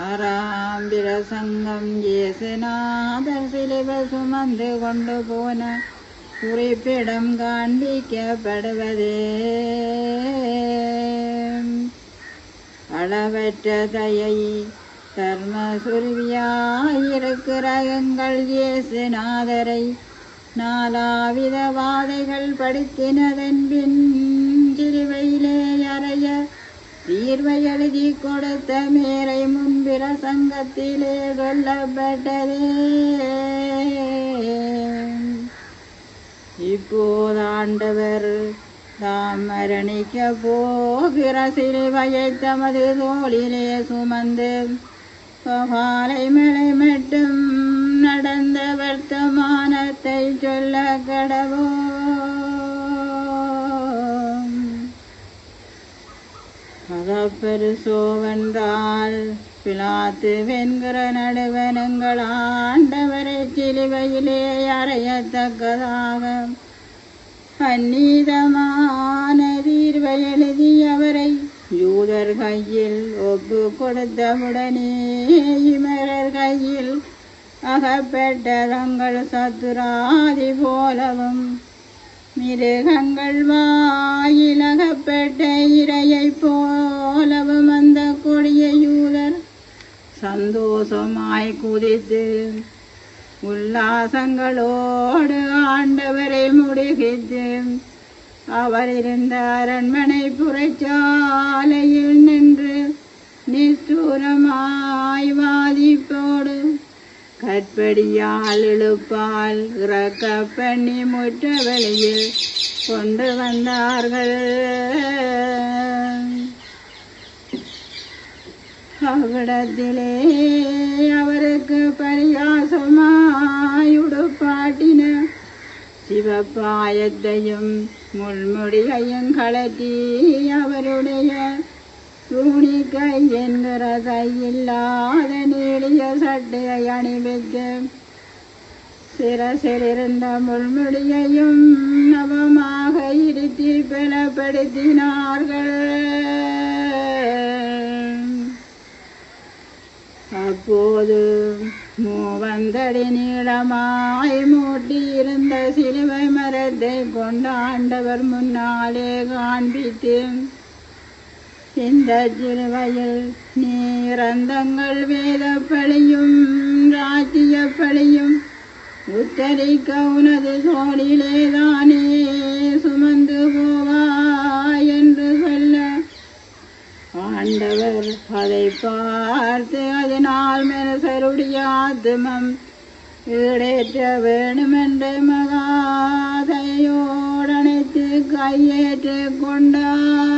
ஆறாம் பிரசங்கம் இயேசுநாதர் சிலுவை சுமந்து கொண்டு போன குறிப்பிடம் காண்பிக்கப்படுவதே. அளவற்ற தயை தர்ம சுருவியாயிருக்கிற எங்கள் இயேசுநாதரை நாலாவித வாதைகள் படித்தினதன் பின் சிலுவையிலே அறைய தீர்வை எழுதி கொடுத்த மேரை முன்பிற சங்கத்திலே சொல்லப்பட்டதே. இப்போது ஆண்டவர் தாம் மரணிக்க போகிற சிலுவையை தமது தோளிலே சுமந்து காலை மலை மட்டும் நடந்த வர்த்தமானத்தை சொல்ல கடவோம். அகப்பெருசோவென்றால் பிலாத்து வெண்கிற நடுவனங்கள் ஆண்டவரை சிலுவையிலே அறையத்தக்கதாக அந்நீதமான தீர்வை எழுதி அவரை யூதர் கையில் ஒப்பு கொடுத்தவுடனே இமரர் கையில் அகப்பட்ட தங்கள் சத்துராதி போலவும் மிருகங்கள் வாயில் அகப்பட்ட இரையை போலவும் அந்த கொடிய யூதர் சந்தோஷமாய் குதித்து உல்லாசங்களோடு ஆண்டவரை முடுகித்து அவர் இருந்த அரண்மனை புறச்சாலையில் நின்று நிஷ்டூரமாய் வாதிப்போடு கற்படியால் இழுப்பால் இறக்க பண்ணி முற்ற வெளியில் கொண்டு வந்தார்கள். அவ்விடத்திலே அவருக்கு பரியாசமாய் உடுப்பாட்டின சிவப்பாயத்தையும் முள்முடியையும் கலட்டி அவருடைய துணிக்கை என்கிற கையில்லாத நீளிய சட்டையை அணிவித்து சிரசிலிருந்த முள்முடியையும் நவமாக இருத்தி பலப்படுத்தினார்கள். அப்போது மூவந்தடி நீளமாய் மூட்டியிருந்த சிலுவை மரத்தை கொண்ட ஆண்டவர் முன்னாலே காண்பித்து இந்த சிலுவையில் நீரந்தங்கள் வேதப்பழியும் ராஜ்யப்பழியும் உத்தரிக்க உனது தோளிலேதானே சுமந்து போவாய் என்று சொல்ல ஆண்டவர் அதை பார்த்து அதனால் மனுஷருடைய ஆத்துமம் ஈடேற்ற வேணுமென்று மகாதையோடு அணைத்து கையேற்று கொண்டார்.